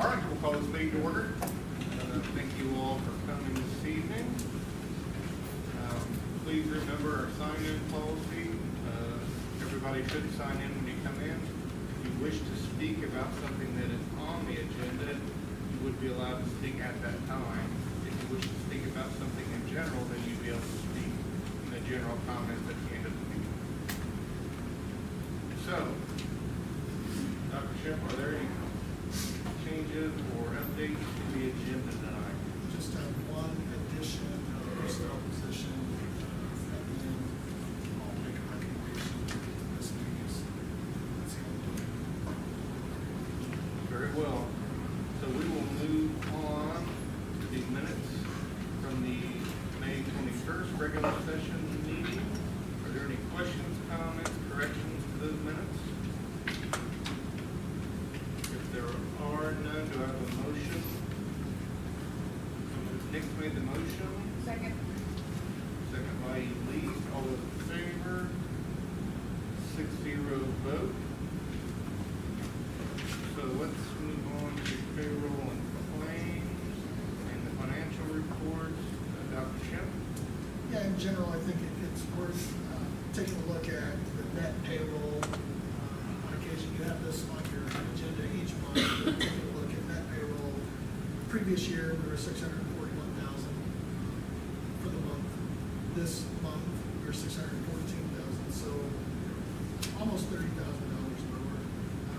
All right, we'll call this meeting to order. Thank you all for coming this evening. Please remember our sign-in policy. Everybody should sign in when you come in. If you wish to speak about something that is on the agenda, you would be allowed to speak at that time. If you wish to speak about something in general, then you'd be able to speak in the general comments at the end of the meeting. So, Dr. Shep, are there any changes or updates to the agenda tonight? Just have one addition of a personnel position. At the end, I'll make a recommendation to this meeting. That's the only one. Very well. So we will move on to the minutes from the May 21st regular session meeting. Are there any questions, comments, corrections to those minutes? If there are none, do I have a motion? Nick made the motion. Second. Second by Elise. All those in favor? 6-0 vote. So let's move on to payroll and claims and the financial reports. Dr. Shep? Yeah, in general, I think it's worth taking a look at the net payroll. On occasion, you have this on your agenda each month, but taking a look at net payroll. Previous year, we were $641,000 for the month. This month, we're $614,000, so almost $30,000 lower.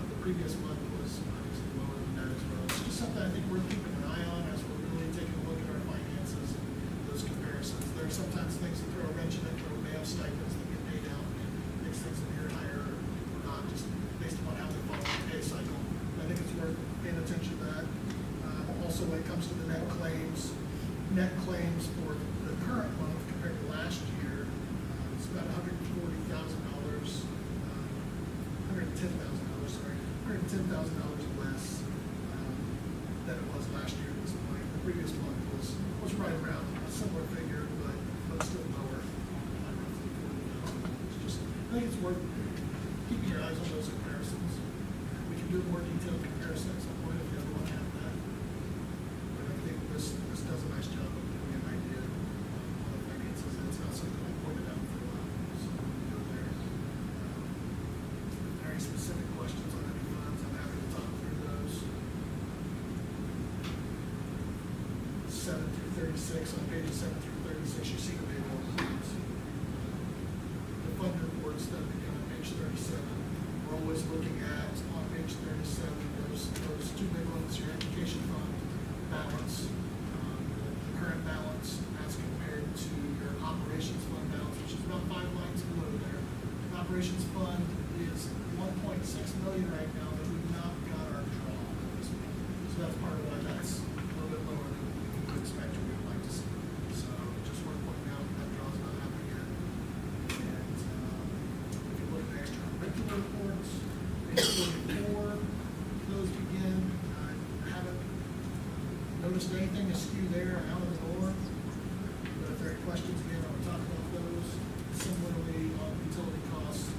The previous month was obviously lower than that as well. It's just something I think we're keeping an eye on as we're really taking a look at our finances and those comparisons. There are sometimes things that throw a wrench in it, where we may have stipends that get paid out and makes things appear higher or not, just based upon how they follow the pay cycle. I think it's worth paying attention to that. Also, when it comes to the net claims for the current month compared to last year, it's about $110,000, less than it was last year at this point. The previous month was right around a similar figure, but still lower. It's just, I think it's worth keeping your eyes on those comparisons. We can do a more detailed comparison at some point if you ever want to have that. But I think this does a nice job of giving you an idea on the finances. It's not something I pointed out for a while, so we'll go there. Very specific questions on any funds, I'm happy to talk through those. 7 through 36, on pages 7 through 36, you see the payroll claims. The fund reports that begin on page 37. We're always looking at, on page 37, those two big ones, your education fund balance, the current balance as compared to your operations fund balance, which is about 5 lines below there. The operations fund is $1.6 million right now, but we've not got our draw at this point. So that's part of why that's a little bit lower than we would expect or we would like to see. So just worth pointing out that draw's not happening yet. And if you look at the extracurricular reports, page 44, those begin. I haven't noticed anything askew there out of the norm. But if there are questions again, I'll talk about those. Similarly, on utility costs,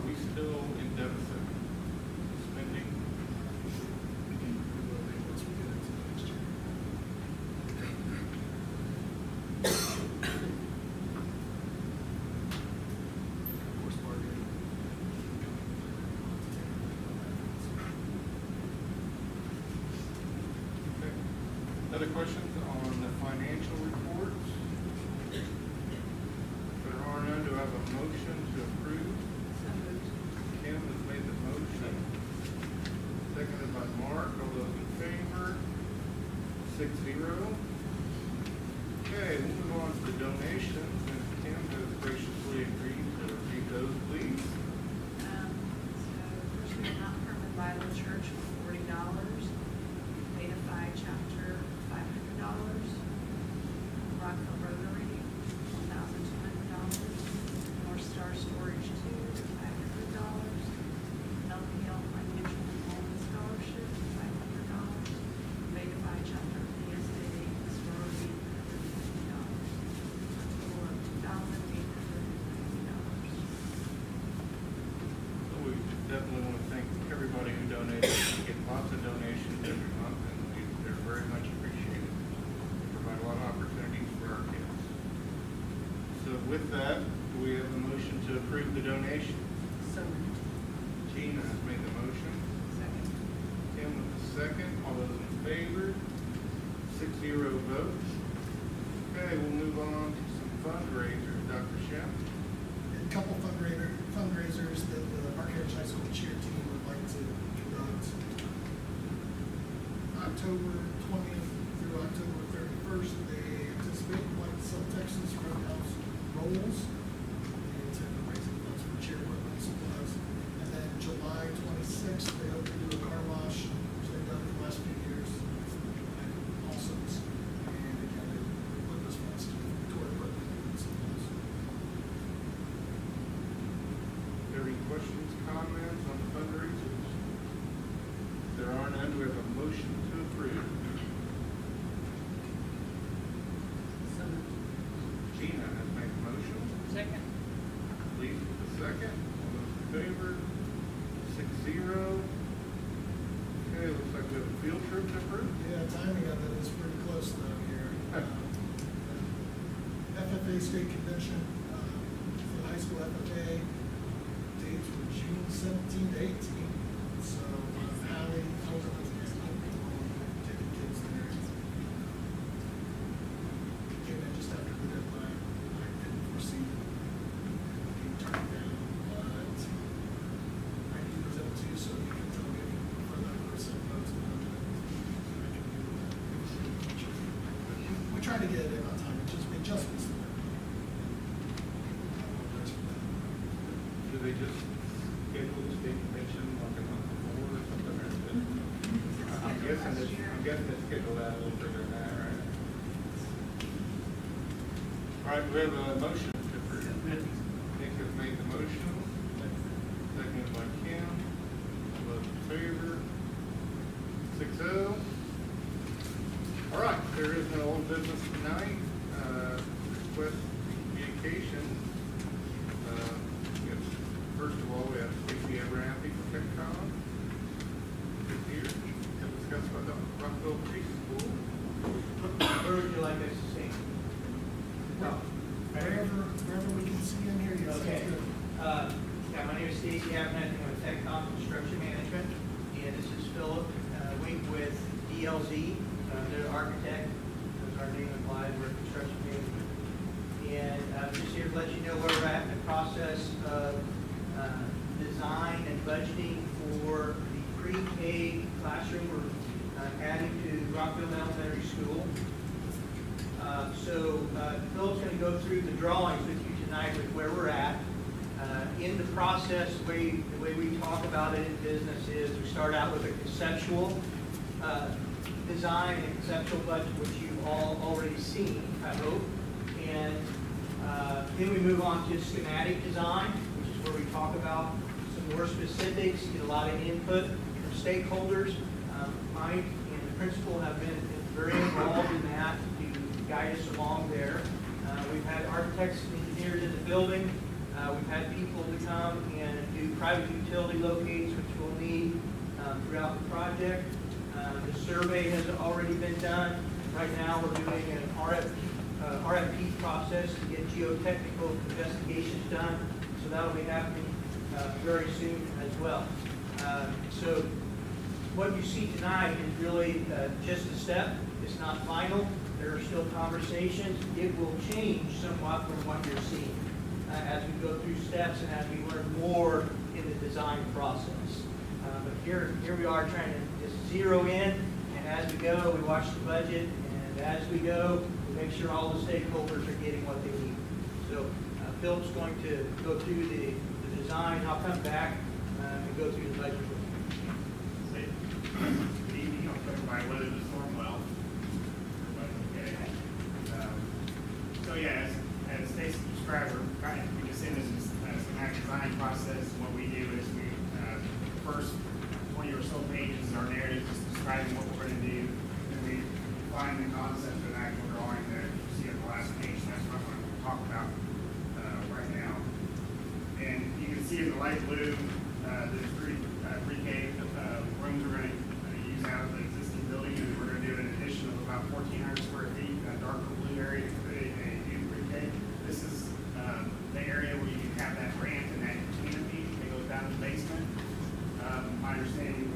we still in deficit spending? We will be once we get into next year. Of course, bargaining. Okay. Other questions on the financial reports? There are none. Do I have a motion to approve? Kim has made the motion. Seconded by Mark. All those in favor? 6-0. Okay, we'll move on to the donations, and Kim has graciously agreed to read those, please. So first we have Mount Hermon Bible Church for $40, Beta Phi Chapter $500, Rockville Rotary $1,200, North Star Storage 2 $500, LPL Financial Enrollment Scholarship $500, Beta Phi Chapter PSA Sorority $150, a total of $2,890. So we definitely want to thank everybody who donated. We get lots of donations every month, and they're very much appreciated. They provide a lot of opportunities for our kids. So with that, do we have a motion to approve the donation? So moved. Gina has made the motion. Second. Kim with the second. All those in favor? 6-0 vote. Okay, we'll move on to some fundraisers. Dr. Shem? A couple fundraisers that the Arcade High School cheer team would like to conduct. October 20th through October 31st, they anticipate like some Texas Roadhouse rolls. They intend to raise funds for cheer equipment and supplies. And then July 26th, they hope to do a car wash, which they've done for the last few years. Also, and again, they put those funds toward equipment and supplies. Are there any questions, comments on the fundraisers? If there are none, do we have a motion to approve? So moved. Gina has made the motion. Second. Lee with the second. All those in favor? 6-0. Okay, looks like we have a field trip to approve. Yeah, timing of it is pretty close though here. FFA State Convention, for the high school FFA, dates were June 17 to 18. So, Hallie, told them to take the kids there. Came in just after the deadline. I didn't foresee being turned down, but I need to present it to you so you can tell me if you prefer that or some votes. We try to get it in on time, it just missed it. Do they just schedule the state convention like a month before or something? Or is it- I'm guessing it's scheduled out a little further than that, right? All right, we have a motion to approve. Nick has made the motion. Seconded by Kim. All those in favor? 6-0. All right, there is no old business tonight. Request communication. Yes, first of all, we have Stacey Abernathy from TechCom. Is here to discuss about the Rockville Preschool. Where would you like us to see? Wherever we can see in here, yes, Okay. that's good. Yeah, my name is Stacey Abernathy, I'm with TechCom Construction Management, and this is Philip Wink with DLZ, their architect, as our name implies, we're construction management. And just here to let you know where we're at in the process of design and budgeting for the pre-K classroom we're adding to Rockville Elementary School. So Philip's going to go through the drawings with you tonight with where we're at. In the process, the way we talk about it in business is we start out with a conceptual design and conceptual budget, which you've all already seen, I hope. And then we move on to schematic design, which is where we talk about some more specifics, get a lot of input from stakeholders. Mike and the principal have been very involved in that to guide us along there. We've had architects and engineers in the building We've had people to come and do private utility locates, which we'll need throughout the project. The survey has already been done. Right now, we're doing an RFP process to get geotechnical investigations done, so that'll be happening very soon as well. So what you see tonight is really just a step. It's not final. There are still conversations. It will change somewhat from what you're seeing as we go through steps and as we learn more in the design process. But here we are trying to just zero in, and as we go, we watch the budget, and as we go, we make sure all the stakeholders are getting what they need. So Philip's going to go through the design. I'll come back and go through the budget. Good evening, I'll cover by weather the storm well. Everybody okay? So yeah, as Stacy described, we just in this schematic design process. What we do is we, first 20 or so pages is our narrative, just describing what we're going to do. Then we define the concept of an actual drawing that you see on the last page. That's what I'm going to talk about right now. And you can see in the light blue, there's pre-K rooms we're going to use out of the existing building, and we're going to do an addition of about 1,400 square feet, that darker blue area to create a new pre-K. This is the area where you can have that ramp and that canopy that goes down to the basement. My understanding,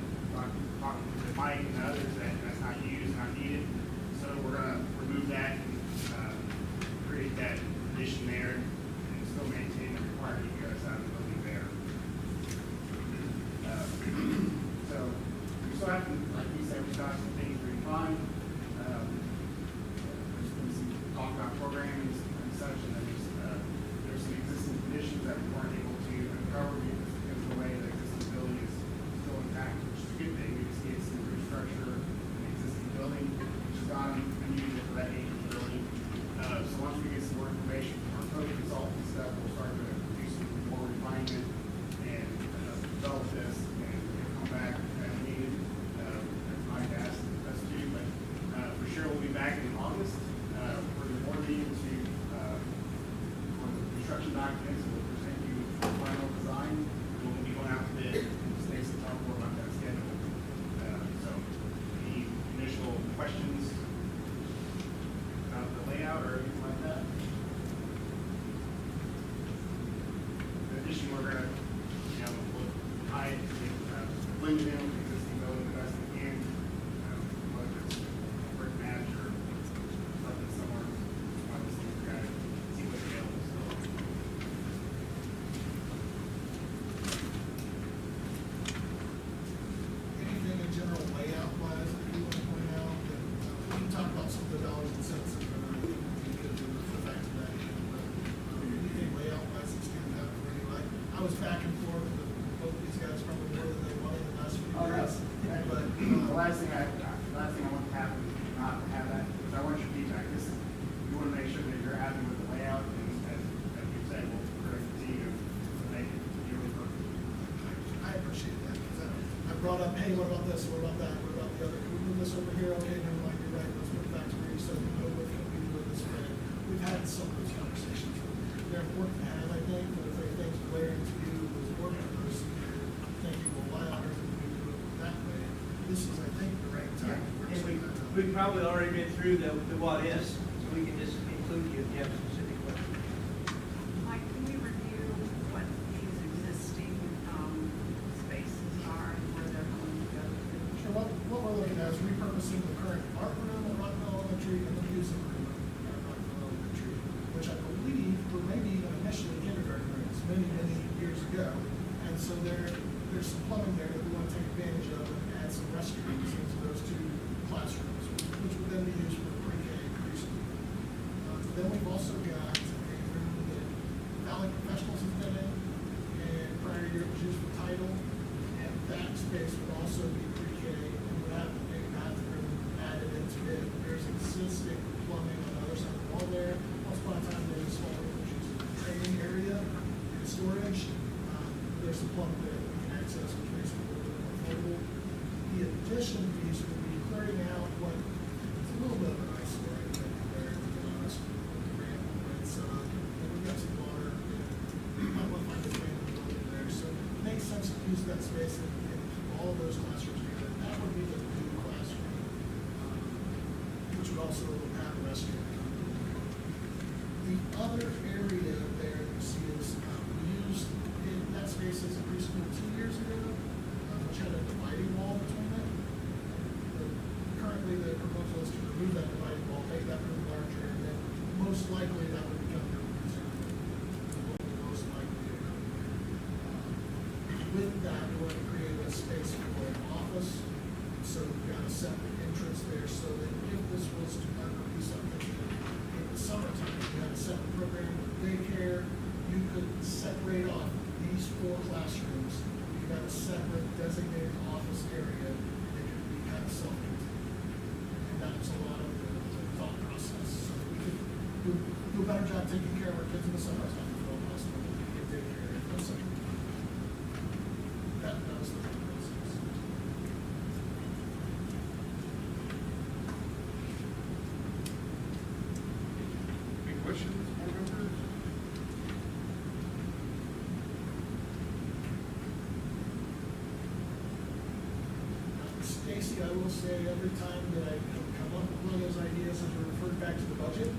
talking to Mike and others, that that's not used, not needed. So we're going to remove that and create that addition there and still maintain the required egress out of the building there. So we still have to, like we said, we still have some things to refine. There's been some talk about programming and such, and then there's some existing conditions that we weren't able to uncover because of the way the existing building is still intact, which is a good thing. We just need some roof structure in the existing building, which is not unusual for that age of the building. So once we get some more information from our code consultant and stuff, we'll start to do some more refinement and develop this and come back as needed. As Mike asked us to, but for sure we'll be back in August for the board meeting to for the construction documents, and we'll present you the final design. We'll be going out to bid. Stacy will talk more about that schedule. So any initial questions about the layout or anything like that? In addition, we're going to, we'll tie it, blend it in with the existing building the best we can, whether it's brick match or something somewhere. One of those things we got to see what's available still. Anything in general layout wise that you want to point out? That, we can talk about some of the dollars and cents that are going to be good to the fact of that. But anything layout wise that stands out for you? I was back and forth with both these guys probably more than they wanted in the last few years. But The last thing I want to happen is not to have that, because I want your feedback. You want to make sure that you're happy with the layout, and as you said, we're going to continue to make it really perfect. I appreciate that, because I brought up, hey, what about this, what about that, what about the other, can we move this over here, okay, never mind, you're right, let's put it back to where you said, we know what can we do with this way. We've had some of those conversations, they're important to have, I think, but if there are things glaring to you as a board members, you're thinking, well, why on earth would we do it that way? This is, I think, the right time. And we've probably already been through the what ifs, so we can just include you if you have specific questions. Mike, can we review what these existing spaces are and where they're going to go to? Sure, what we're looking at is repurposing the current art room at Rockville Elementary and the music room at Rockville Elementary, which I believe were maybe even initially kindergarten rooms many years ago. And so there's some plumbing there that we want to take advantage of and add some restrooms into those two classrooms, which would then be used for pre-K and preschool. Then we've also got a room that Valley Professionals has been in, and prior year it was used for title, and that space would also be pre-K and would have a bathroom added into it. There's existing plumbing on the other side of the wall there. Once upon a time, there was a small room which is a training area and storage. There's some plumbing there that we can access, which makes it a little bit more affordable. The addition piece would be clearing out what is a little bit of an eyesore, I think, there, to be honest, with the ramp. It's, we've got some water use that space and keep all of those classrooms together. That would be the new classroom, which would also have a restroom. The other area there you see is, we used that space as a preschool 2 years ago, which had a dividing wall between it. Currently, the proposal is to remove that dividing wall, make that room larger, and then most likely that would become your reserve. Most likely. With that, we want to create a space for an office, so we've got a separate entrance there, so that if this was to ever be something that in the summertime, you had a separate program with daycare, you could separate off these 4 classrooms, you could have a separate designated office area that could be kind of self-contained. And that's a lot of the thought process. So we could do a better job taking care of our kids in the summertime if all possible. We could get daycare in the summer. That was the thought process. Any questions, board members? Stacy, I will say every time that I come up with one of those ideas and refer back to the budget,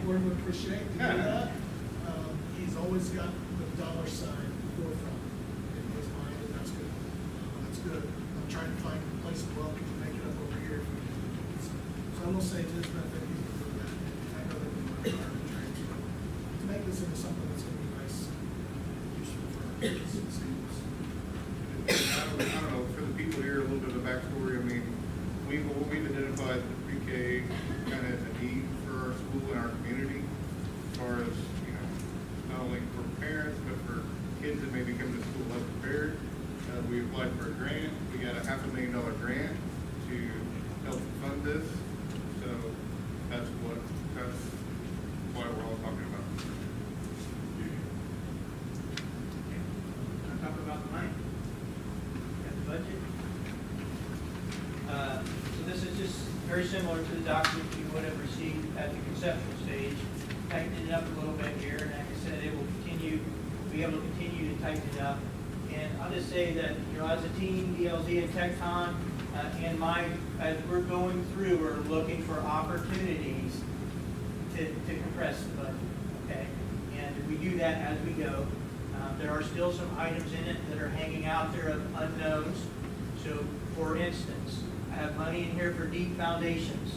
board would appreciate to do that. He's always got the dollar sign forefront in his mind, and that's good. That's good. I'm trying to find a place to welcome to make it up over here. So I will say to his benefit, he's going to do that. And I know that we work hard to try to make this into something that's going to be nice, useful for our kids and students. I don't know, for the people here, a little bit of the backstory. I mean, we've identified the pre-K kind of as a need for our school and our community, as far as, you know, not only for parents, but for kids that maybe come to school less prepared. We applied for a grant. We got a $500,000 grant to help fund this. So that's why we're all talking about it. I'll talk about the money. Got the budget. So this is just very similar to the document you would have received at the conceptual stage. Tightened it up a little bit here, and like I said, it will be able to continue to tighten it up. And I'll just say that, you know, as a team, DLZ and TechCon, as we're going through, we're looking for opportunities to compress the budget, okay? And we do that as we go. There are still some items in it that are hanging out there of unknowns. So, for instance, I have money in here for deep foundations.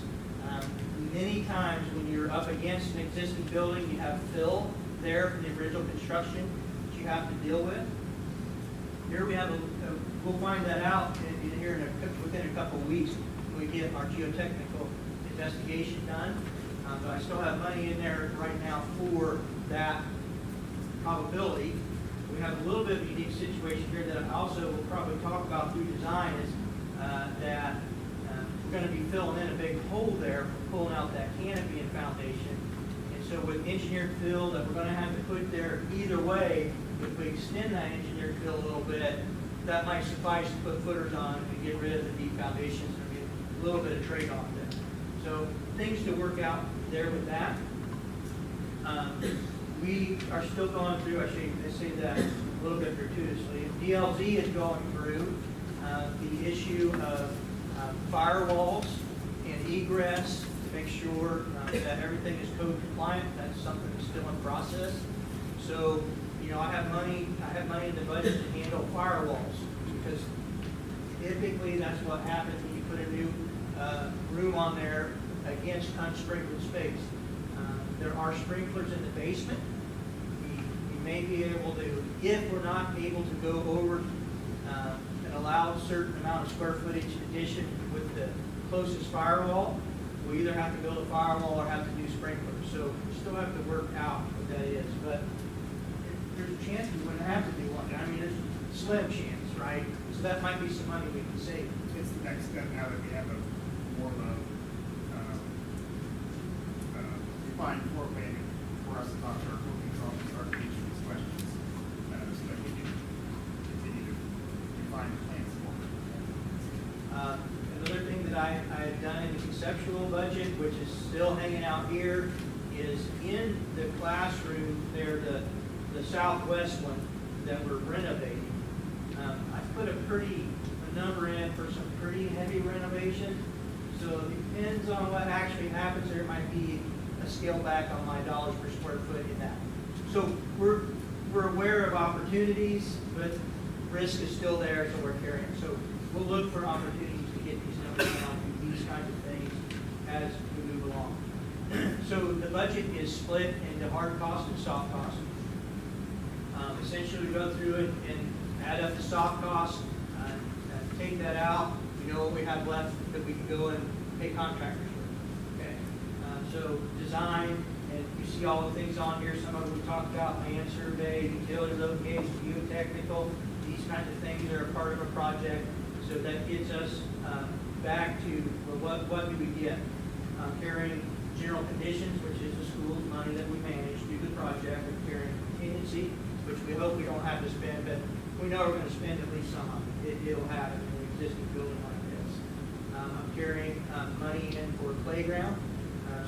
Many times when you're up against an existing building, you have fill there from the original construction that you have to deal with. Here we have we'll find that out within a couple of weeks when we get our geotechnical investigation done. But I still have money in there right now for that probability. We have a little bit of a unique situation here that I also will probably talk about through design is that we're going to be filling in a big hole there, pulling out that canopy and foundation. And so with engineered fill that we're going to have to put there either way, if we extend that engineered fill a little bit, that might suffice to put footers on and get rid of the deep foundations and get a little bit of trade-off there. So things to work out there with that. We are still going through, I should say that a little bit gratuitously. DLZ is going through the issue of firewalls and egress to make sure that everything is code compliant. That's something that's still in process. So, you know, I have money in the budget to handle firewalls because typically that's what happens when you put a new room on there against unsprinkled space. There are sprinklers in the basement. We may be able to, if we're not able to go over an allowed certain amount of square footage addition with the closest firewall, we either have to build a firewall or have to do sprinklers. So we still have to work out what that is. But there's a chance we wouldn't have to do one. I mean, there's a slim chance, right? So that might be some money we can save. It's the next step now that we have more of a defined floor plan for us to talk to our cooking control and start answering these questions so that we can continue to define the plans more. Another thing that I had done in the conceptual budget, which is still hanging out here, is in the classroom there, the southwest one that we're renovating. I put a number in for some pretty heavy renovation. So it depends on what actually happens. There might be a scale back on my dollars per square foot in that. So we're aware of opportunities, but risk is still there, so we're carrying. So we'll look for opportunities to get these numbers down, do these kinds of things as we move along. So the budget is split into hard cost and soft cost. Essentially, we go through it and add up the soft cost, take that out. We know what we have left that we can go and pay contractors for. Okay. So design, and you see all the things on here. Some of them we talked about: land survey, utility location, geotechnical. These kinds of things are a part of a project. So that gets us back to, well, what do we get? Carrying general conditions, which is the school's money that we manage through the project. We're carrying contingency, which we hope we don't have to spend, but we know we're going to spend at least some of it. It'll happen in an existing building like this. I'm carrying money in for playground.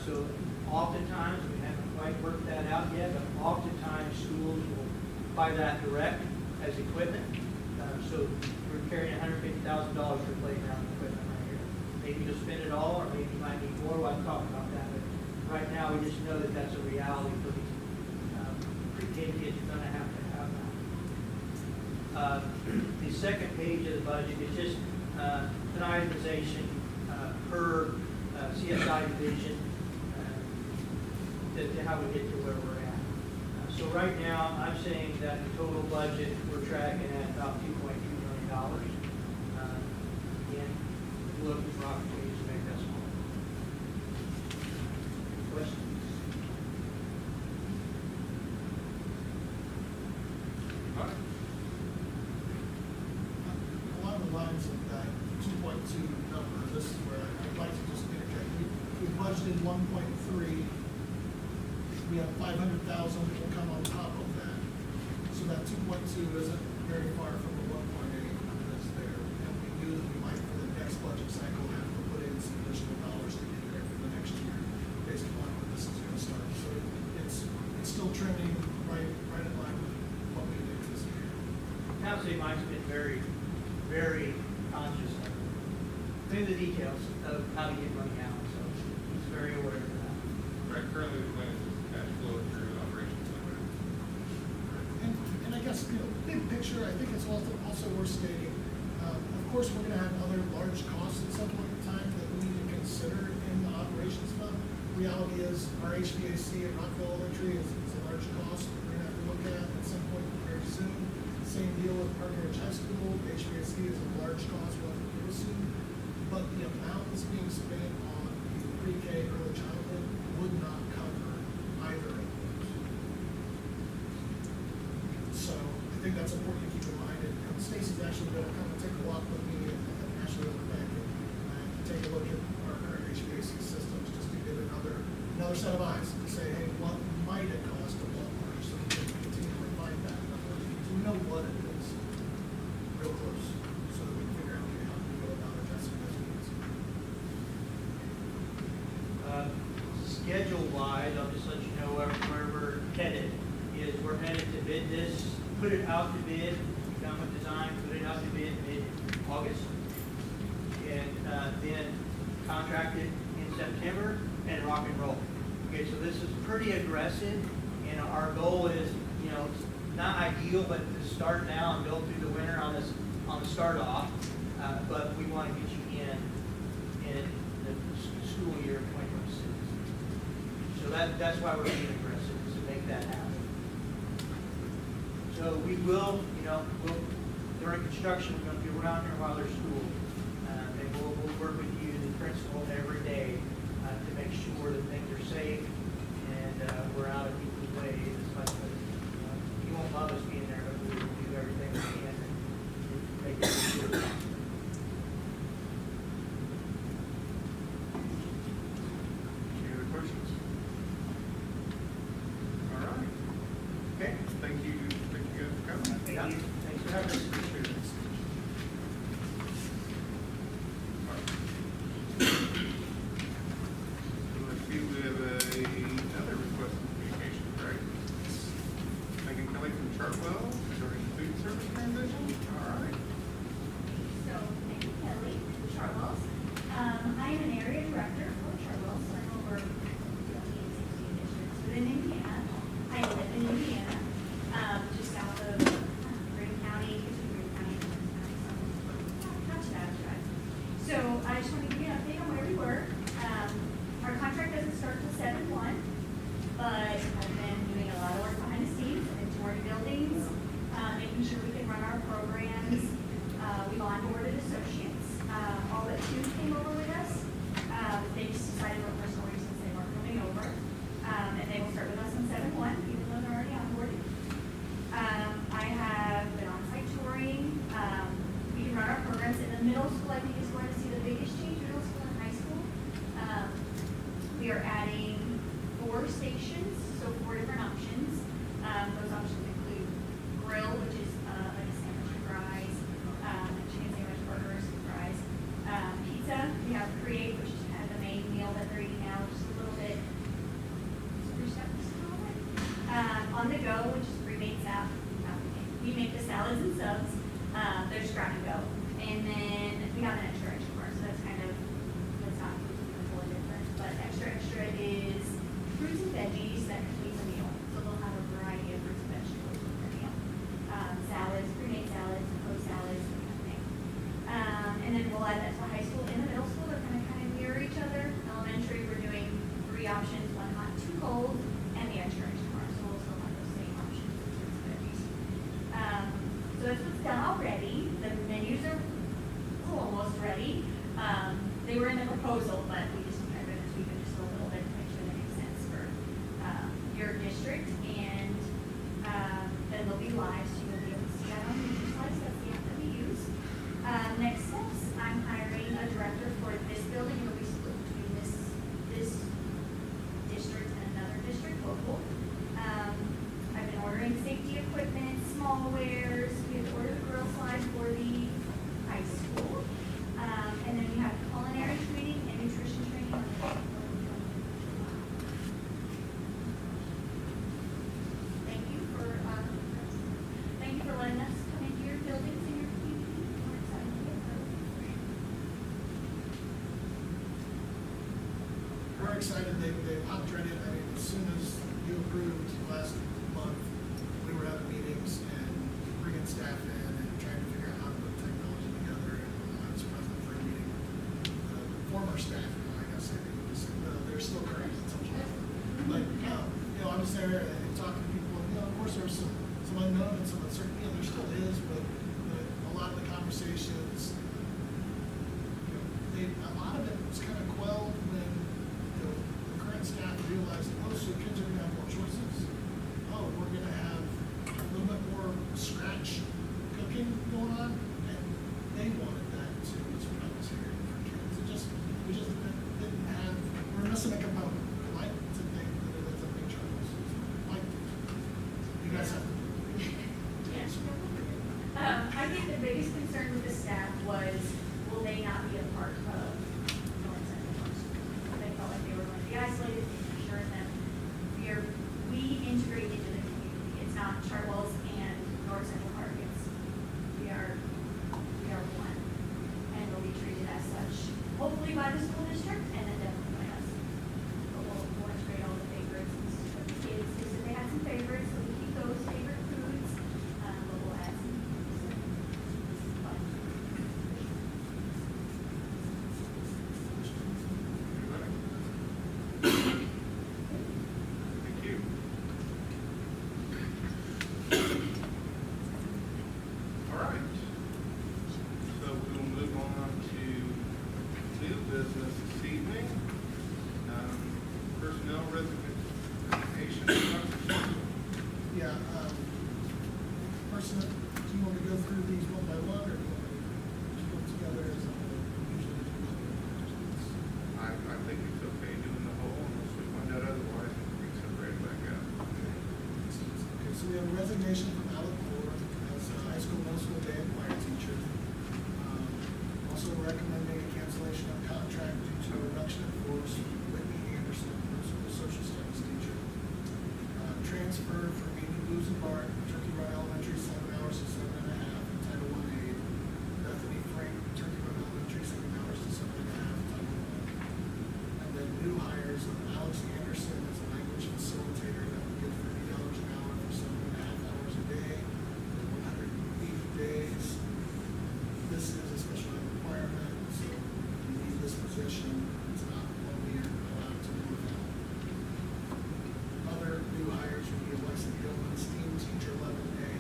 So oftentimes, we haven't quite worked that out yet, but oftentimes schools will buy that direct as equipment. So we're carrying $150,000 for playground equipment right here. Maybe you'll spend it all, or maybe you might need more. We'll talk about that. But right now, we just know that that's a reality for these pre-K kids. You're going to have that. The second page of the budget is just an itemization per CSI division to how we get to where we're at. So right now, I'm saying that the total budget, we're tracking at about $2.2 million. Again, looking for opportunities to make that smaller. Questions? All right. Along the lines of that 2.2 number, this is where I'd like to just interject. We budgeted 1.3. We have 500,000 that will come on top of that. So that 2.2 isn't very far from the 1.8 that's there. And we knew that we might, for the next budget cycle, have to put in some additional dollars to get there for the next year, based upon when this is gonna start. So it's still trending right in line with what we did this year. Council Mike's been very, very conscious of the details of how to get money out, so he's very aware of that. Right, currently the plan is cash flow through operations. And I guess, big picture, I think it's also worth stating, of course, we're gonna have other large costs at some point in time that we need to consider in the operations fund. Reality is, our HVAC at Rockville Elementary is a large cost we're gonna have to look at some point very soon. Same deal with Park Ridge High School, HVAC is a large cost we'll have to deal with soon. But the amount that's being spent on pre-K, early childhood would not cover either of those. So I think that's important to keep in mind. And Stacy's actually going to come and take a walk with me and Ashley over back and take a look at our current HVAC systems, just to get another set of eyes to say, hey, what might it cost to what more, so we can continue to refine that number. So we know what it is, real close, so that we can figure out how to go about addressing those needs. Schedule-wise, I'll just let you know where we're headed. We're headed to bid this, put it out to bid, done with design, put it out to bid mid-August. And then contracted in September and rock and roll. Okay, so this is pretty aggressive, and our goal is, it's not ideal, but to start now and build through the winter on the start off. But we want to get you in the school year of 2026. So that's why we're being aggressive, is to make that happen. So we will, during construction, we're going to be around here while there's school. And we'll work with you, the principal, every day to make sure that things are safe and we're out of people's way. You won't love us being there, but we will do everything we can to make it sure. Any other questions? All right. Okay? Thank you guys for coming. Yeah. Thanks for having us. Appreciate it. All right. So let's see, we have another request for communication, right? Megan Kelly from Chartwell, regarding food service transition. All right. programs. We've onboarded associates. All but 2 came over with us. They just decided for personal reasons they weren't coming over. And they will start with us on 7/1, even though they're already onboarded. I have been on-site touring. We can run our programs in the middle school. I think is going to see the biggest change, middle school and high school. We are adding 4 stations, so 4 different options. Those options include grill, which is like a sandwich and fries, chicken sandwich, burgers, and fries. Pizza, we have Create, which is kind of the main meal that they're eating now, just a little bit spruced up, just a little bit. On the go, which is pre-made salad. We make the salads and subs. They're just grab and go. And then we have an extra bar, so that's kind of, that's not completely different. But extra is fruits and veggies that complete the meal. So they'll have a variety of fruits and vegetables with their meal. Salads, pre-made salads, post salads, that kind of thing. And then we'll add that to high school and the middle school. They're kind of mirror each other. Elementary, we're doing 3 options, 1 hot, 2 cold, and the extra bar. So we'll still have those same options of fruits and veggies. So that's what's done already. The menus are almost ready. They were in the proposal, but we just kind of tweak it just a little bit to make sure they make sense for your district. And then they'll be live, so you'll be able to see that on the slides. That's the app that we use. Next steps, I'm hiring a director for this building. It'll be split between this district and another district, local. I've been ordering safety equipment, small wares. We have ordered the grill slide for the high school. And then we have culinary training and nutrition training. Thank you for letting us come into your buildings and your community. We're excited to get started. We're excited, they popped right in. I mean, as soon as you approved last month, we were having meetings and bringing staff in and trying to figure out how to put technology together. And I was present for a meeting with the former staff, I guess, they're still current at some point. But, I was there and talking to people, and, of course there's some unknown and some uncertainty, and there still is, but a lot of the conversations, a lot of it was kind of quelled when the current staff realized, oh, so kids are gonna have more choices. Oh, we're gonna have a little bit more scratch cooking going on, and they wanted that too, as when I was here for kids. We just didn't have, we're missing a component. We like to think that it's a big choice. Like, you guys have. Yes. I think the biggest concern with the staff was, will they not be a part of North Central Park School? They felt like they were going to be isolated, making sure that we integrate into the community. It's not Chartwell's and North Central Park. We are one, and we'll be treated as such, hopefully by the school district, and then definitely by us. But we'll integrate all the favorites and stuff. The kids, they said they had some favorites, so we keep those favorite foods, but we'll add some fun. Thank you. All right. So we will move on to new business this evening. Personnel resignation. Yeah, person, do you want me to go through these one by one, or do you want me to put together as a whole? Usually do. I think it's okay doing the whole, unless we find out otherwise, we can separate it back out. Okay, so we have a resignation from Alec Moore as a high school, middle school day and choir teacher. Also recommending a cancellation of contract due to a reduction in force for Whitney Anderson, middle school social studies teacher. Transfer for Amy Blues and Bart, Turkey Run Elementary, 7 hours to 7.5, and Title I aid. Bethany Frank, Turkey Run Elementary, 7 hours to 7.5, Title I. And then new hires of Alex Anderson as a language facilitator that would get $30 an hour for 7.5 hours a day, 180 days. This is a special ed requirement, so you need this position. It's not one we are allowed to do without. Other new hires would be Alexa Gilman, STEAM teacher 11A,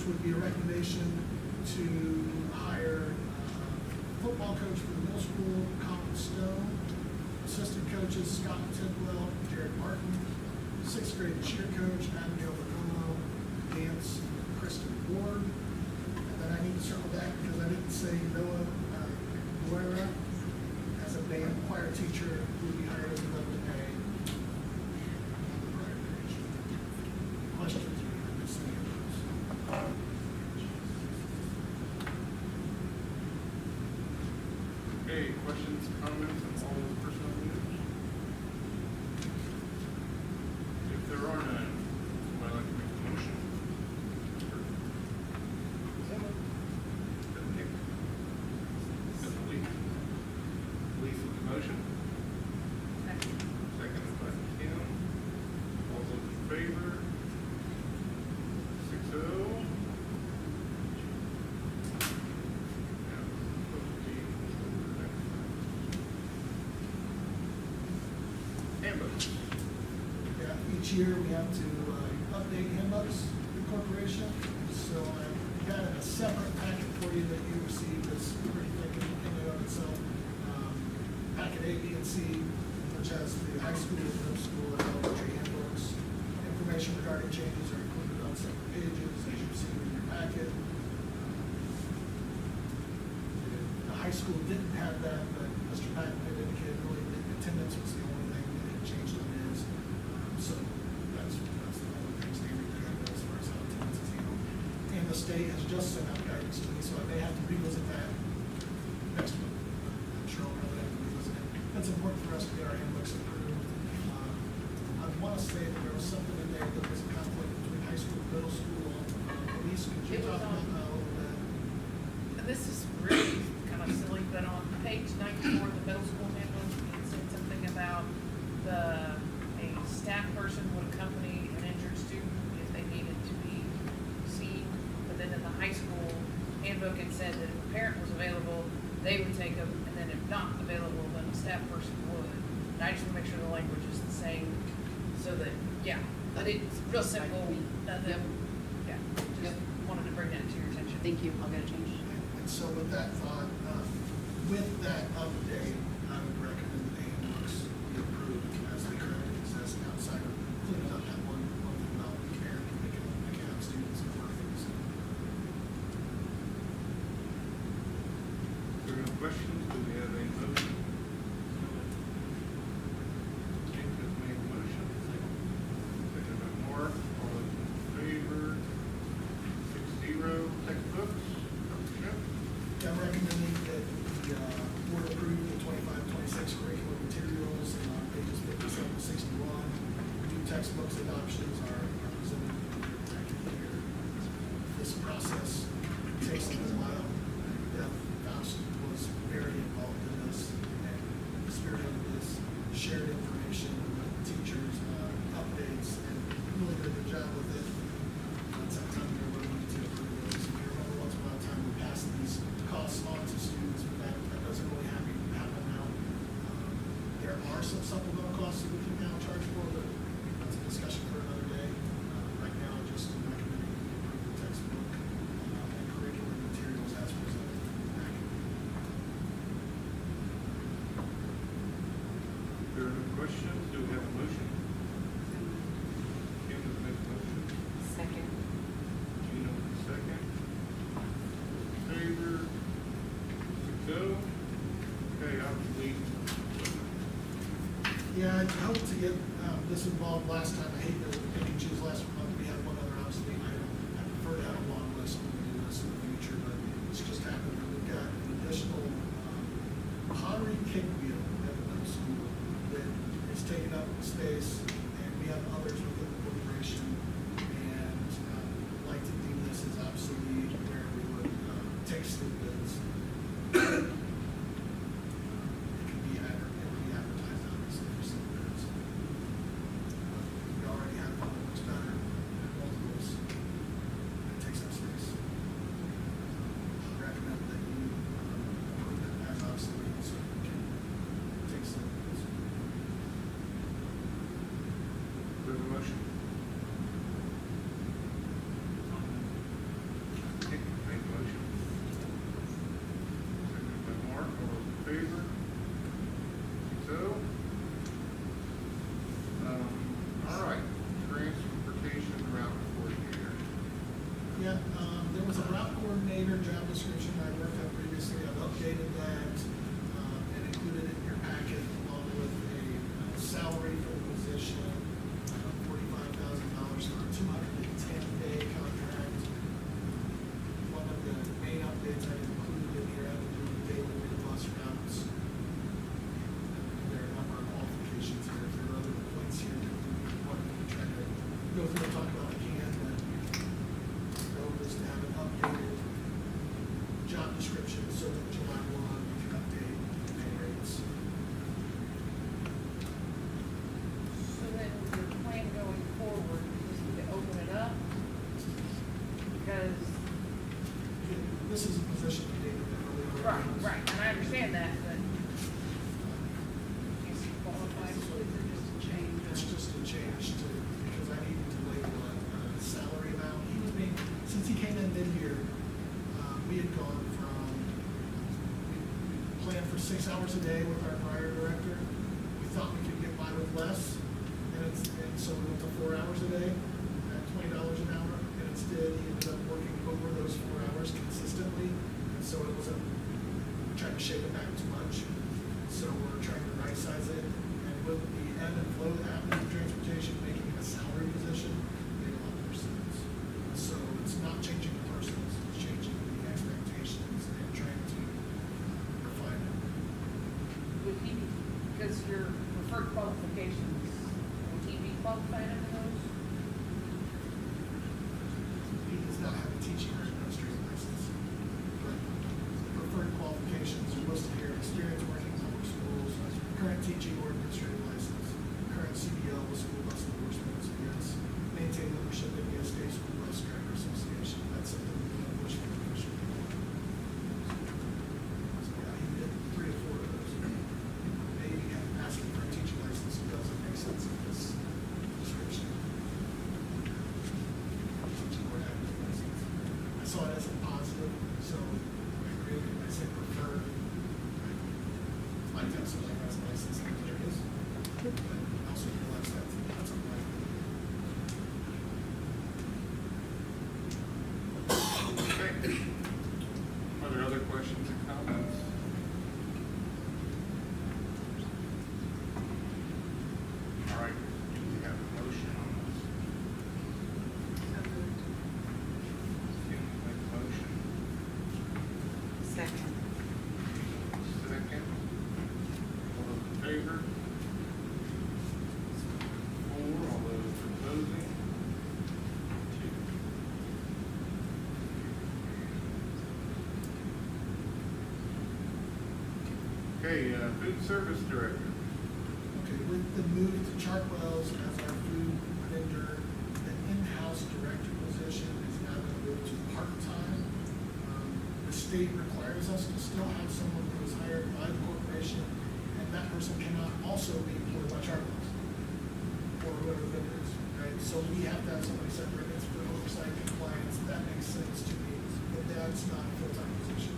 which would be a recommendation to hire football coach for the middle school, Colin Stone, assistant coaches Scott Tidwell, Jared Martin, sixth grade cheer coach Abigail Bacomo, dance Kristen Ward. And then I need to circle back because I didn't say Noah Guerra as a band choir teacher who would be hired as a level pay. On the prior page. Questions? I missed any of those? Okay, questions, comments on all those personnel news? If there are none, would I like to make a motion? Nick? Lee? Lee for the motion? Second by Kim. All those in favor? 6-0. Handbooks. Yeah, each year we have to update handbooks in the corporation. So I've got a separate packet for you that you received that's pretty thick in and of itself. Packet A, B, and C, which has the high school, middle school, and elementary handbooks. Information regarding changes are included on separate pages, as you see in your packet. The high school didn't have that, but Mr. Patton had indicated really that attendance was the only thing that had changed on his. So that's the only thing standing there as far as how attendance is handled. And the state has just sent out guidance to me, so I may have to revisit that next month. I'm sure I'll probably have to revisit it. It's important for us to get our handbooks approved. I want to say that there was something in there that was a conflict between high school and middle school. Elise, could you It was talk about on- that a little bit? And this is really kind of silly, but on page 94 of the middle school handbook, it said something about a staff person would accompany an injured student if they needed to be seen. But then in the high school handbook, it said that if a parent was available, they would take them, and then if not available, then a staff person would. And I just want to make sure the language is the same, so that, yeah, but it's real simple, nothing, yeah, just wanted to bring that to your attention. Thank you, I'll get it changed. And so with that thought, with that update, I would recommend the handbooks be approved as they currently exist outside of cleaning up that one thing about care, making have students and workers. If there are no questions, do we have a motion? Nick has made a motion. Second by Mark. All those in favor? 6-0. Textbooks. Yep. I'm recommending that the board approve the 25-26 curriculum materials on pages 57-61. New textbooks adoptions are presented in your packet here. This process takes a little while. Faust was very involved in this and spearheaded this, shared information with teachers, updates, and really did a good job with it. That's that time where we need to approve those. If you remember once upon a time we passed these costs on to students, but that doesn't really happen now. There are some supplemental costs that we can now charge for, but that's a discussion for another day. Right now, just recommending that we approve the textbook and curriculum materials as presented in the packet. If there are no questions, do we have a motion? Kim has made a motion. Second. Gino with the second. Favor? 6-0. Okay, obviously. Yeah, I hope to get this involved last time. I hate to pick and choose last month. We had one other obsolete item. I prefer to have a long list when we do this in the future, but it's just happened. We've got an additional pottery kick wheel at the middle school that is taking up space, and we have others within the corporation. And like to deem this as obsolete, where we would take student bids. It could be advertised obviously for some bids. We already have one that looks better than multiples. It takes up space. I recommend that you approve it as obsolete so we can take some bids. We have a motion. go through and talk about again, but the hope is to have an updated job description so that July 1, we can update pay rates. So then your plan going forward is to open it up? Because, This is a position that David really. right, and I understand that, but is he qualified? Is it just a change? It's just a change to, because I needed to label a salary amount. He was being, since he came in mid-year, we had gone from, we planned for 6 hours a day with our prior director. We thought we could get by with less, and so we went to 4 hours a day at $20 an hour. And instead, he ended up working over those 4 hours consistently, and so it wasn't, we tried to shape it back too much. So we're trying to right size it, and with the ebb and flow that happened in transportation, making it a salary position made a lot more sense. So it's not changing the person, it's changing the expectations and trying to refine it. Would he be, because your preferred qualifications, would he be qualified under those? He does not have a teaching or administrative license, but preferred qualifications are listed here: experience working in public schools, current teaching or administrative license, current CDL with school bus enforcement experience, maintain membership in the State School Bus Driver Association. That's something we want to push for officially. So yeah, he did 3 or 4 of those. Maybe asking for a teaching license doesn't make sense in this description. Teaching or admin license. I saw it as a positive, so I agreed. I said preferred. I'd have somebody has a license in there is, but I also realize that's a right. Okay. Are there other questions or comments? All right, do we have a motion on this? So moved. Can you make a motion? Second. Second. All those in favor? 4, all those opposing? 2. Okay, food service director. Okay, with the move to Chartwell's as our food vendor, the in-house director position is now going to move to part-time. The state requires us to still have someone who is hired by the corporation, and that person cannot also be employed by Chartwell's or whoever the vendor is, right? So we have to have somebody separate. It's for oversight compliance. That makes sense to me, but that's not a full-time position.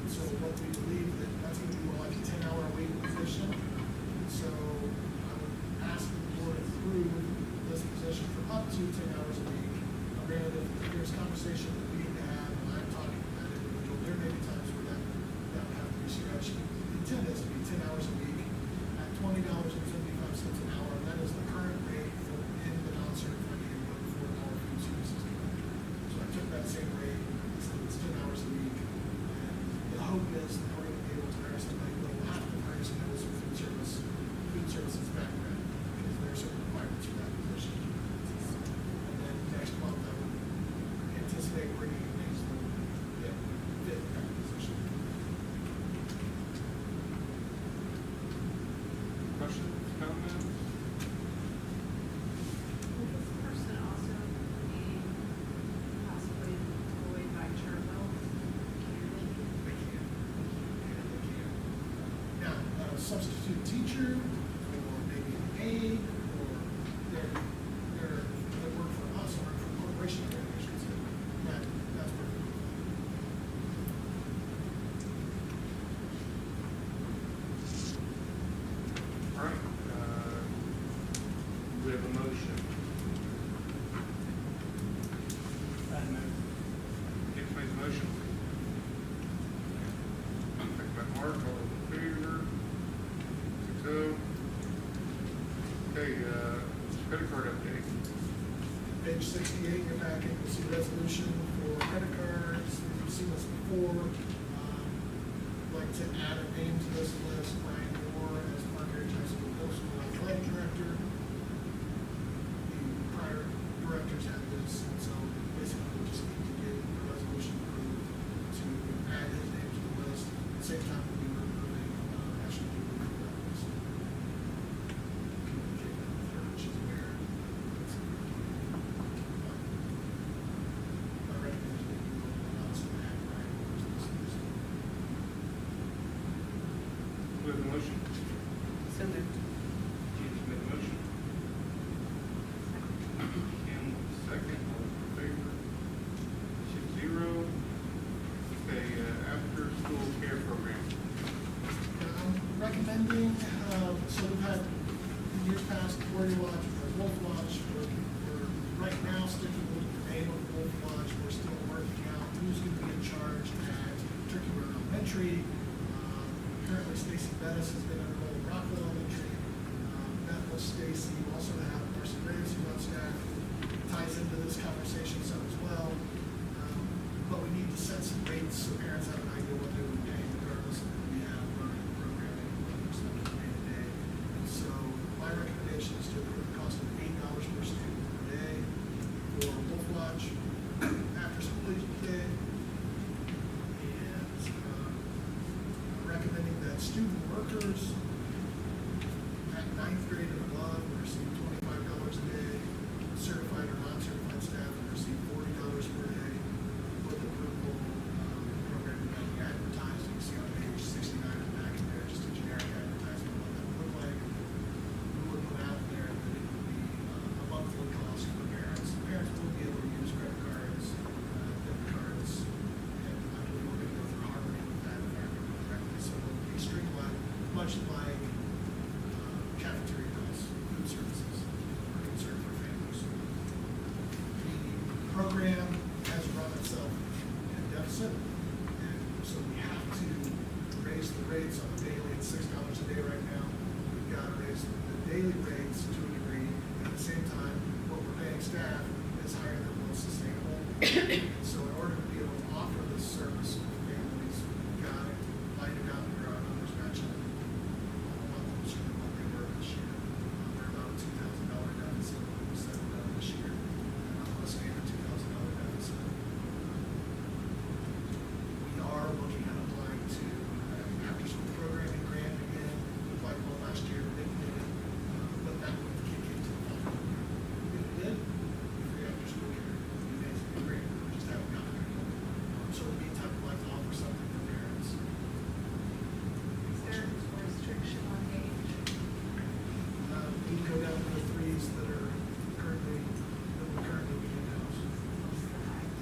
So what we believe that that's going to be more like a 10-hour-a-week position. So I would ask the board to approve this position for up to 10 hours a week. Granted, if there's conversation that we need to have, and I'm talking to that individual, there may be times where that would have to be stretched. The intent is to be 10 hours a week at $20.75 an hour. That is the current rate for in the non-certified neighborhood for our food services company. So I took that same rate, so it's 10 hours a week. And the hope is that we're going to be able to hire somebody, but we'll have to hire somebody with food services background, because there are certain requirements for that position. And then next month, I would anticipate bringing in things that fit that position. Questions, comments? Will this person also be possibly employed by Chartwell? They can. They can. Now, a substitute teacher, or maybe an aide, or they work for us or for a corporation, I should say. That's perfect. All right, we have a motion. Hicks made the motion. Second by Mark, all those in favor? 6-0. Okay, credit card update. Page 68 in your packet, you'll see resolution for credit cards. You've seen this before. I'd like to add a name to this list, Brian Moore as Margaret High School Middle School Athletic Director. The prior director Wolf Lodge, we're right now sticking with the name of Wolf Lodge. We're still working out who's going to be in charge at Turkey Run Elementary. Currently, Stacy Bettis has been enrolled in Rockville Elementary. Met with Stacy. We also have Marcy Graves, who's on staff, ties into this conversation some as well. But we need to set some rates so parents have an idea what they would pay regardless of who we have running the programming, whether it's like day to day. And so my recommendation is to approve the cost of $8 per student per day for Wolf Lodge after school day. And I'm recommending that student workers at 9th grade and above will receive $25 a day. Certified or non-certified staff will receive $40 per day. With approval, program will be advertised. You can see on page 69 of the back in there, just a generic advertisement of what that would look like. We would put out there that it would be a monthly cost for parents. Parents will be able to use credit cards, debit cards, and I believe we're going to go through harmony with that if I remember correctly. So it will be streamlined, much like cafeteria costs, food services, are concerned for families. The program has run itself in deficit, and so we have to raise the rates on the daily. It's $6 a day right now. We've got to raise the daily rates to a degree. At the same time, what we're paying staff is higher than what's sustainable. And so in order to be able to offer this service to families, we've got to light it out where our numbers match up. A lot closer than what they were this year. They're about a $2,000 deficit, what we set this year. And I'm going to stay at a $2,000 deficit. We are looking at applying to after-school programming grant again. We applied for it last year, didn't get it, but that would kick into the following year. If it did, free after-school care, it'd be great. We just haven't gotten there. So in the meantime, we'd like to offer something for parents. Is there a restriction on age? We can go down to the threes that are currently being housed. What's the height?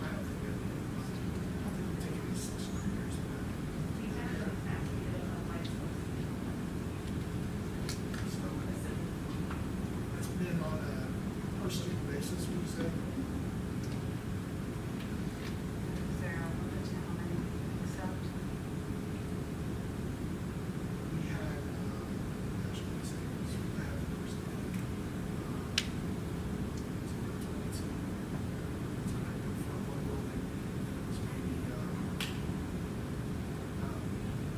I don't think we're taking these 6 years back. He's actually asking you to apply to So it's been on a per student basis, would you say? Is there a limit to how many accept? We had, gosh, what was it? We had the first one. It's for one building. It was maybe,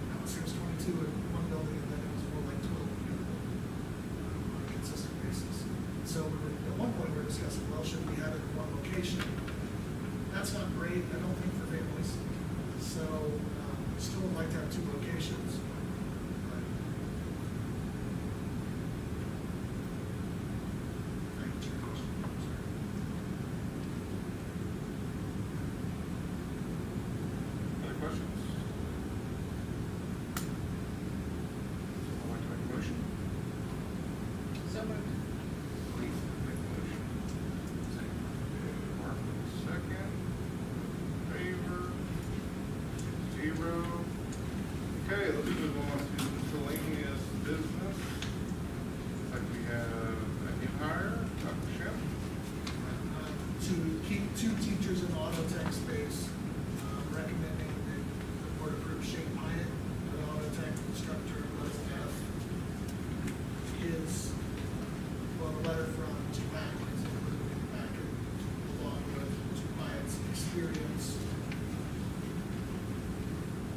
I would say it was 22 in one building, and then it was more like 12 in the other building, on a consistent basis. So we were, at one point, we were discussing, well, should we have it in one location? That's not great, I don't think, for families. So, we still would like to have 2 locations. But I answered your question. I'm sorry. Other questions? Someone like to make a motion? So moved. Please make a motion. Mark, second. Favor? 0. Okay, let's move on to miscellaneous business. Looks like we have a new hire, Dr. Schiff. To keep 2 teachers in the auto tech space, recommending that the board approve Shane Pyatt, an auto tech instructor, level F. His, well, the letter from GPAC is included in the packet, along with Pyatt's experience.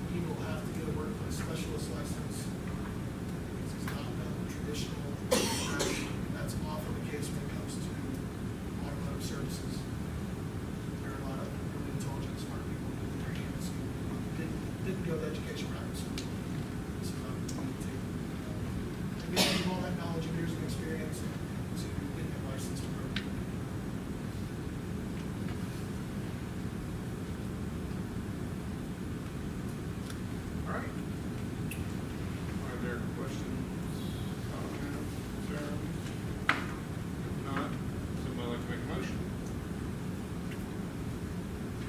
He will have to get a workplace specialist license, because he's not done the traditional, and that's often the case when it comes to automotive services. There are a lot of really intelligent, smart people who their hands who didn't go the education route in school. So we need to give all that knowledge and years of experience to get them licensed appropriately. All right. Are there questions, comments, concerns? If not, somebody like to make a motion?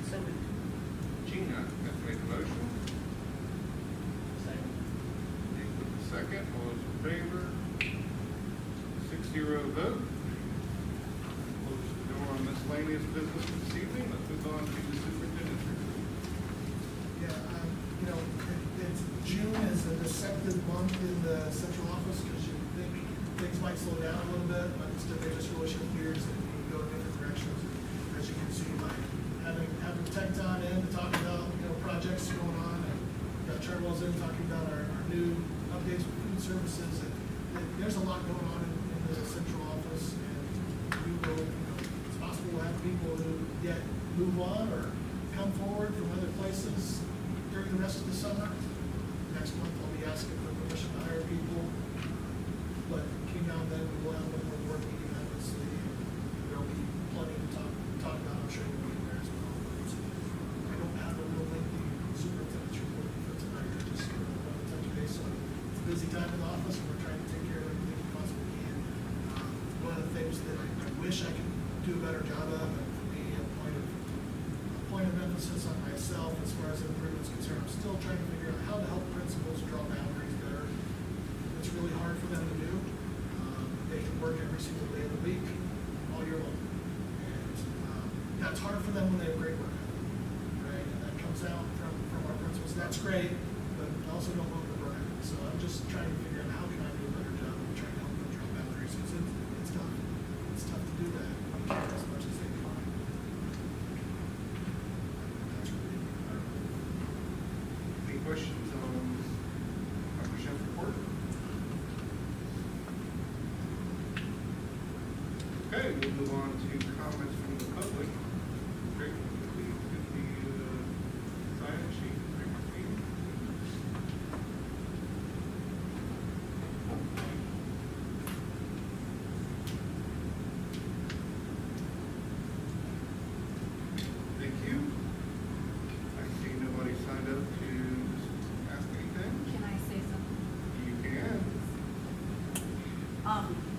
So moved. Gina has made the motion. Second. Nick with the second. All those in favor? 6-0 vote. Close the door on miscellaneous business this evening. Let's move on to the superintendent's report. Yeah, it's June is a deceptive month in the central office because you think things might slow down a little bit, but instead they just really shift gears and you go in different directions. As you can see, like having Tech Town in to talk about, projects going on, and got Chartwell's in talking about our new updates with food services, and there's a lot going on in the central office, and we will, it's possible we'll have people who yet move on or come forward from other places during the rest of the summer. Next month, I'll be asking for permission to hire people, but between now and then, we will have one more board meeting, obviously, and there'll be plenty to talk about, I'm sure you'll be there as well. So, I don't have a real lengthy superintendent's report for tonight, I just want to touch base on, it's a busy time in the office, and we're trying to take care of everything we possibly can. One of the things that I wish I could do a better job of, and for me, a point of emphasis on myself as far as improvement is concerned, I'm still trying to figure out how to help principals draw boundaries better. It's really hard for them to do. They can work every single day of the week, all year long. And that's hard for them when they have great work ethic, right? And that comes out from our principals. That's great, but I also don't want to burn it. So I'm just trying to figure out how can I do a better job of trying to help them draw boundaries, because it's tough. It's tough to do that. You can't as much as they can. That's really Any questions on Dr. Schiff's report? Okay, we'll move on to comments from the public. Great, please get the sign-in sheet. Thank you. I see nobody signed up to ask anything. Can I say something? You can.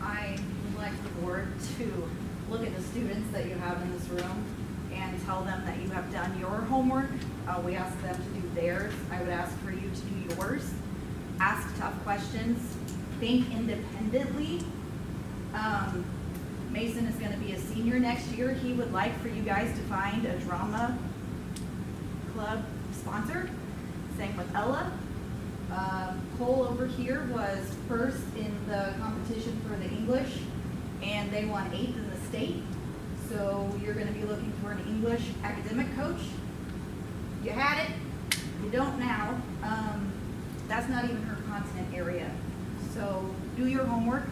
I would like the board to look at the students that you have in this room and tell them that you have done your homework. We ask them to do theirs. I would ask for you to do yours. Ask tough questions. Think independently. Mason is going to be a senior next year. He would like for you guys to find a drama club sponsor. Same with Ella. Cole over here was first in the competition for the English, and they won 8th in the state. So you're going to be looking for an English academic coach. You had it, you don't now. That's not even her content area. So do your homework,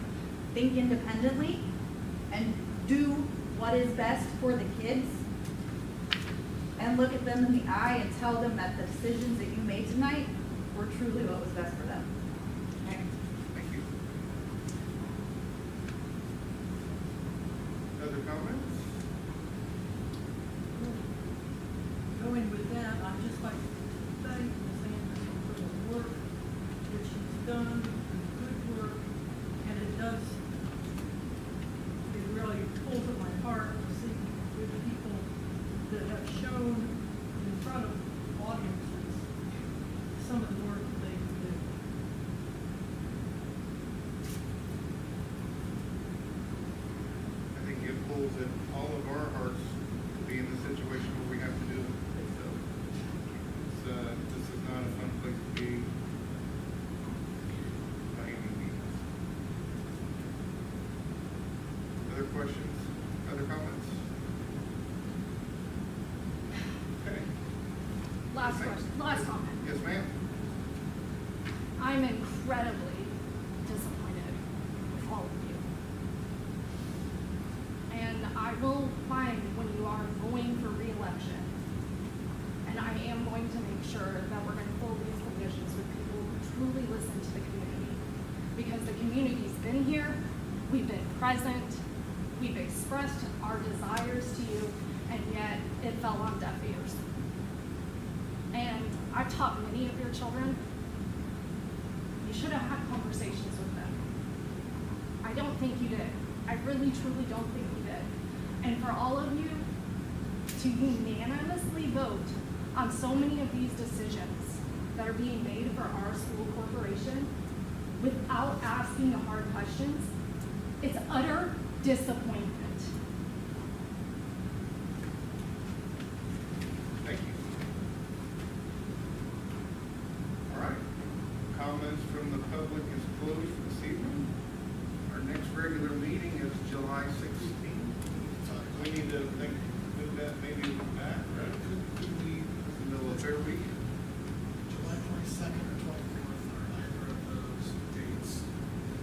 think independently, and do what is best for the kids. And look at them in the eye and tell them that the decisions that you made tonight were truly what was best for them. Okay? Thank you. Other comments? Going with that, I'd just like to thank Ms. Anderson for the work that she's done, the good work, and it really pulls at my heart to see good people that have shown in front of audiences some of the work that they can do. I think it pulls at all of our hearts to be in the situation where we have to do it. So this is not a fun place to be by any means. Other questions? Other comments? Okay. Last question, last comment. Yes, ma'am? I'm incredibly disappointed with all of you. And I will find when you are going for re-election, and I am going to make sure that we're going to fill these positions with people who truly listen to the community. Because the community's been here, we've been present, we've expressed our desires to you, and yet it fell on deaf ears. And I've taught many of your children. You should have had conversations with them. I don't think you did. I really, truly don't think you did. And for all of you to unanimously vote on so many of these decisions that are being made for our school corporation without asking the hard questions, It's utter disappointment. Thank you. All right. Comments from the public is closed for this evening. Our next regular meeting is July 16th. We need to think, move that maybe back, right? Could we, in the middle of fair week? July 22nd or 24th are either of those dates.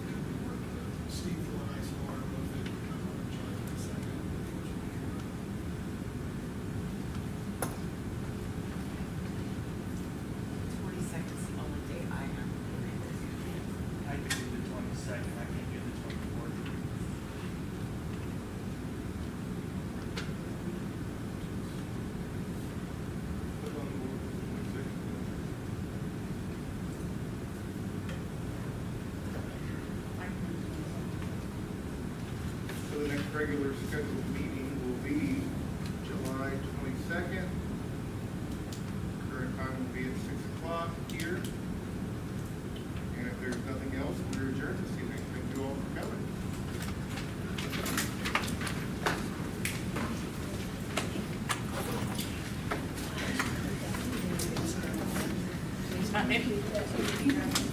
Could we work with Steve and I, so our both they would come on July 22nd, which we can work. Twenty-second's the only day I have. I can do the 22nd, I can't do the 24th. Put on the board for the 26th. So the next regular scheduled meeting will be July 22nd. Current time will be at 6 o'clock here. And if there's nothing else, we're adjourned this evening. Thank you all for coming. Time.